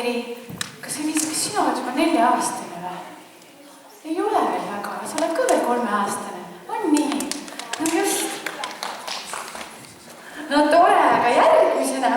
Meri, kas sina oled juba 4-aastane või? Ei ole veel väga, sa oled ka veel 3-aastane. On nii? No just. No tore, aga järgmisena